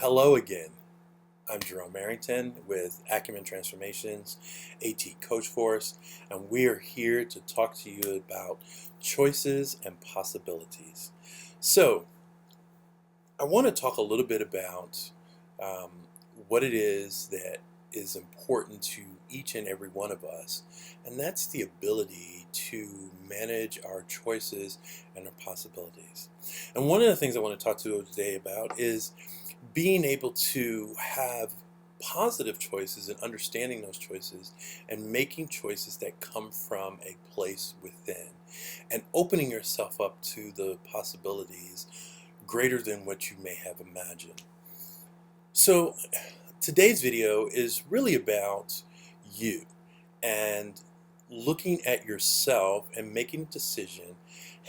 Hello again. I'm Jerome Arrington with Acumen Transformations, AT Coach Force, and we are here to talk to you about choices and possibilities. So, I want to talk a little bit about um, what it is that is important to each and every one of us, and that's the ability to manage our choices and our possibilities. And one of the things I want to talk to you today about is being able to have positive choices and understanding those choices and making choices that come from a place within and opening yourself up to the possibilities greater than what you may have imagined. So today's video is really about you and looking at yourself and making a decision.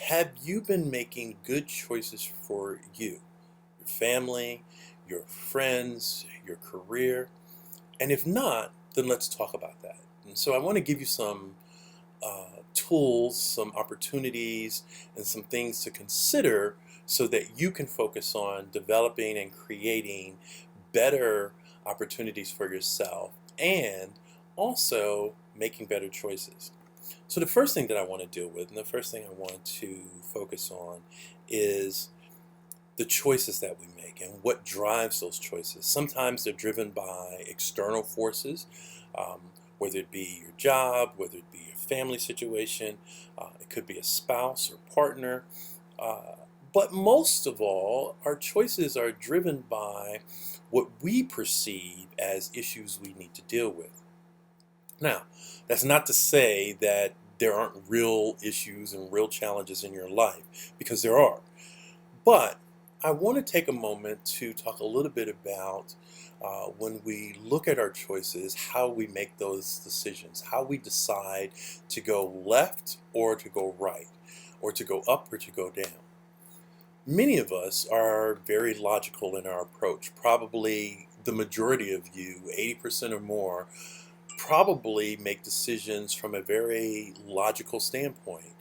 Have you been making good choices for you, your family, your friends, your career? And if not, then let's talk about that. And so I want to give you some tools, some opportunities, and some things to consider so that you can focus on developing and creating better opportunities for yourself and also making better choices. So the first thing that I want to deal with and the first thing I want to focus on is the choices that we make and what drives those choices. Sometimes they're driven by external forces, whether it be your job, whether it be your family situation, it could be a spouse or partner. But most of all, our choices are driven by what we perceive as issues we need to deal with. Now, that's not to say that there aren't real issues and real challenges in your life, because there are. But I want to take a moment to talk a little bit about when we look at our choices, how we make those decisions, how we decide to go left or to go right, or to go up or to go down. Many of us are very logical in our approach. Probably the majority of you, 80% or more, probably make decisions from a very logical standpoint.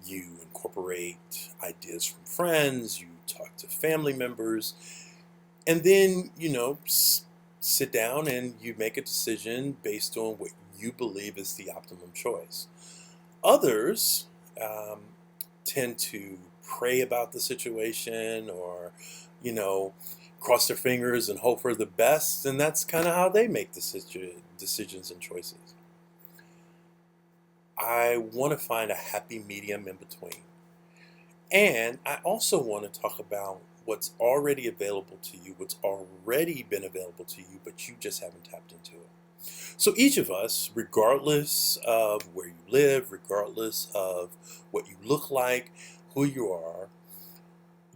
You incorporate ideas from friends, you talk to family members, and then, sit down and you make a decision based on what you believe is the optimum choice. Others um, tend to pray about the situation or, you know, cross their fingers and hope for the best, and that's kind of how they make decisions and choices. I want to find a happy medium in between. And I also want to talk about what's already available to you, what's already been available to you, but you just haven't tapped into it. So each of us, regardless of where you live, regardless of what you look like, who you are,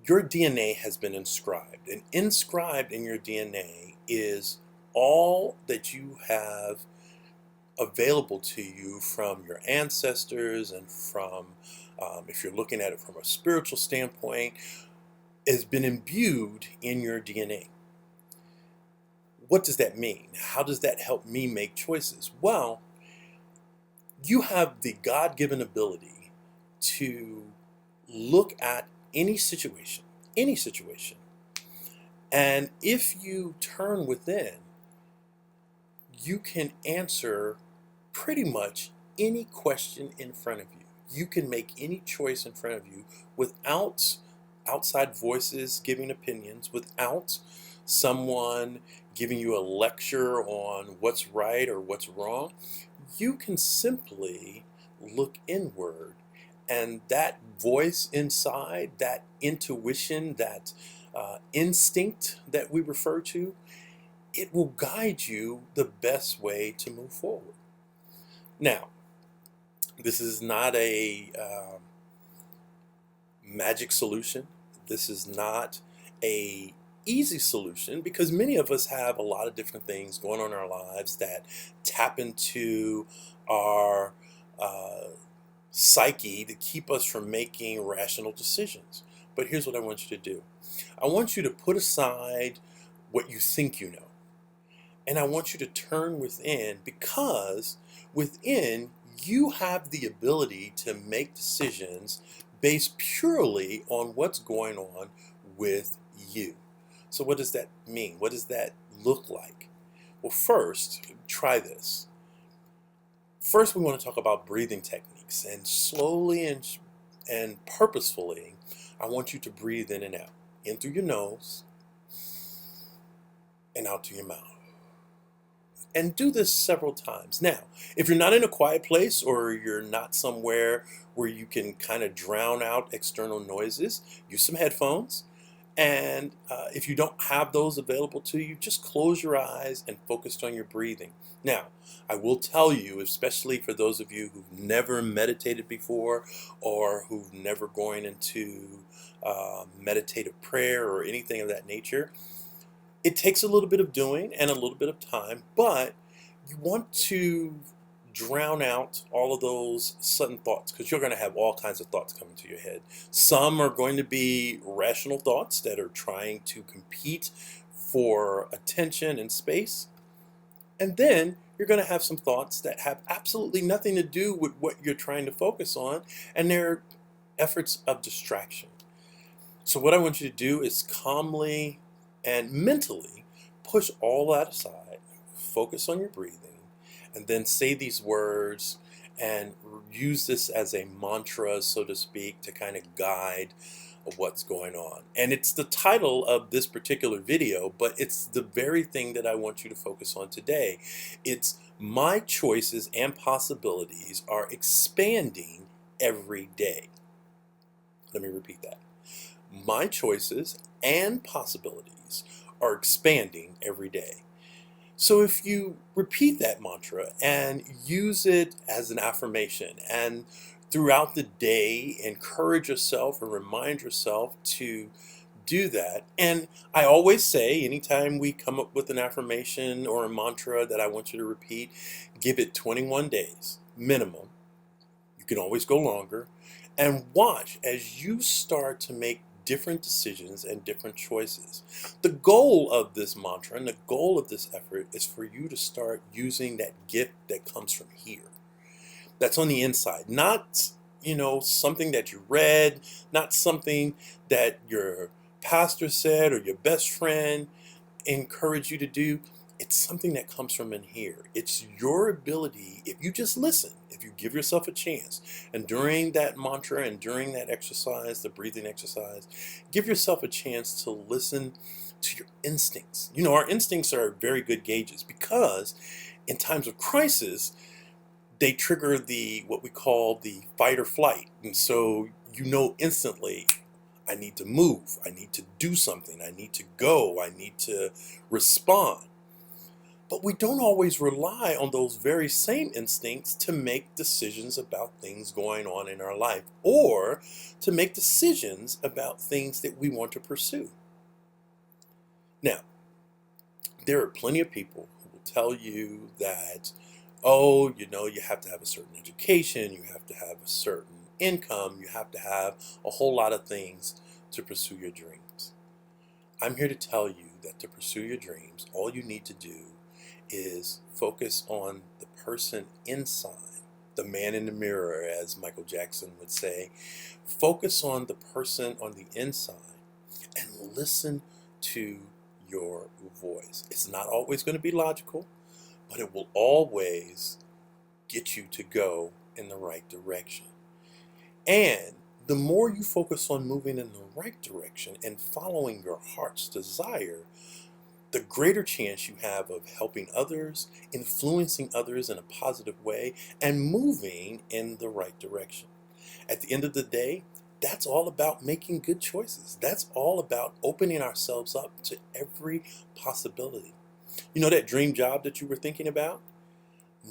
your DNA has been inscribed. And inscribed in your DNA is all that you have available to you from your ancestors and from, if you're looking at it from a spiritual standpoint, has been imbued in your DNA. What does that mean? How does that help me make choices? Well, you have the God-given ability to look at any situation, and if you turn within, you can answer pretty much any question in front of you. You can make any choice in front of you without outside voices giving opinions, without someone giving you a lecture on what's right or what's wrong. You can simply look inward, and that voice inside, that intuition, that instinct that we refer to, it will guide you the best way to move forward. Now, this is not a magic solution. This is not a easy solution, because many of us have a lot of different things going on in our lives that tap into our psyche to keep us from making rational decisions. But here's what I want you to do. I want you to put aside what you think you know, and I want you to turn within, because within you have the ability to make decisions based purely on what's going on with you. So what does that mean? What does that look like? Well, first, try this. First, we want to talk about breathing techniques, and slowly and purposefully, I want you to breathe in and out. In through your nose and out through your mouth. And do this several times. Now, if you're not in a quiet place or you're not somewhere where you can kind of drown out external noises, use some headphones. And if you don't have those available to you, just close your eyes and focus on your breathing. Now, I will tell you, especially for those of you who've never meditated before or who've never gone into meditative prayer or anything of that nature, it takes a little bit of doing and a little bit of time, but you want to drown out all of those sudden thoughts, because you're going to have all kinds of thoughts coming to your head. Some are going to be rational thoughts that are trying to compete for attention and space. And then you're going to have some thoughts that have absolutely nothing to do with what you're trying to focus on, and they're efforts of distraction. So what I want you to do is calmly and mentally push all that aside, focus on your breathing, and then say these words and use this as a mantra, so to speak, to kind of guide what's going on. And it's the title of this particular video, but it's the very thing that I want you to focus on today. It's my choices and possibilities are expanding every day. Let me repeat that. My choices and possibilities are expanding every day. So if you repeat that mantra and use it as an affirmation, and throughout the day encourage yourself and remind yourself to do that. And I always say, anytime we come up with an affirmation or a mantra that I want you to repeat, give it 21 days minimum. You can always go longer. And watch as you start to make different decisions and different choices. The goal of this mantra and the goal of this effort is for you to start using that gift that comes from here. That's on the inside, not, something that you read, not something that your pastor said or your best friend encouraged you to do. It's something that comes from in here. It's your ability, if you just listen, if you give yourself a chance, and during that mantra and during that exercise, the breathing exercise, give yourself a chance to listen to your instincts. Our instincts are very good gauges, because in times of crisis, they trigger what we call the fight or flight. And so instantly, I need to move, I need to do something, I need to go, I need to respond. But we don't always rely on those very same instincts to make decisions about things going on in our life, or to make decisions about things that we want to pursue. Now, there are plenty of people who will tell you that, you have to have a certain education, you have to have a certain income, you have to have a whole lot of things to pursue your dreams. I'm here to tell you that to pursue your dreams, all you need to do is focus on the person inside, the man in the mirror, as Michael Jackson would say. Focus on the person on the inside and listen to your voice. It's not always going to be logical, but it will always get you to go in the right direction. And the more you focus on moving in the right direction and following your heart's desire, the greater chance you have of helping others, influencing others in a positive way, and moving in the right direction. At the end of the day, that's all about making good choices. That's all about opening ourselves up to every possibility. That dream job that you were thinking about?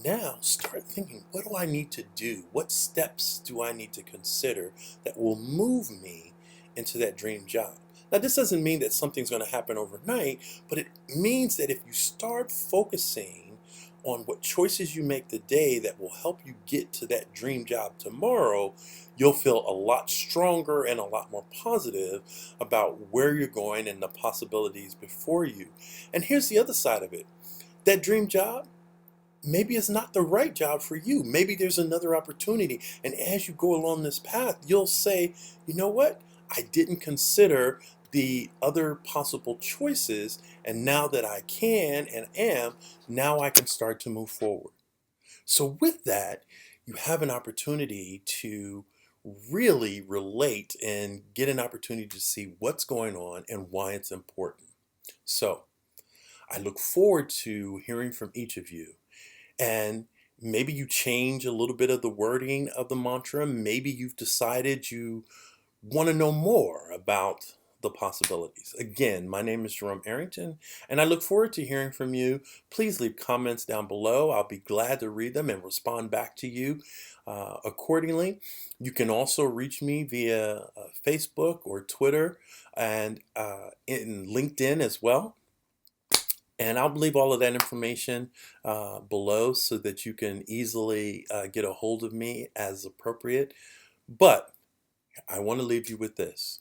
Now start thinking, what do I need to do? What steps do I need to consider that will move me into that dream job? Now, this doesn't mean that something's going to happen overnight, but it means that if you start focusing on what choices you make today that will help you get to that dream job tomorrow, you'll feel a lot stronger and a lot more positive about where you're going and the possibilities before you. And here's the other side of it. That dream job, maybe it's not the right job for you. Maybe there's another opportunity. And as you go along this path, you'll say, you know what? I didn't consider the other possible choices, and now that I can and am, now I can start to move forward. So with that, you have an opportunity to really relate and get an opportunity to see what's going on and why it's important. So I look forward to hearing from each of you. And maybe you change a little bit of the wording of the mantra. Maybe you've decided you want to know more about the possibilities. Again, my name is Jerome Arrington, and I look forward to hearing from you. Please leave comments down below. I'll be glad to read them and respond back to you accordingly. You can also reach me via Facebook or Twitter and in LinkedIn as well. And I'll leave all of that information below so that you can easily get a hold of me as appropriate. But I want to leave you with this.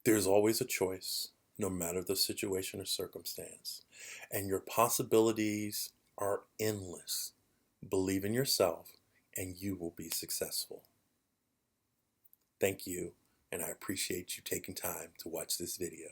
There's always a choice, no matter the situation or circumstance. And your possibilities are endless. Believe in yourself, and you will be successful. Thank you, and I appreciate you taking time to watch this video.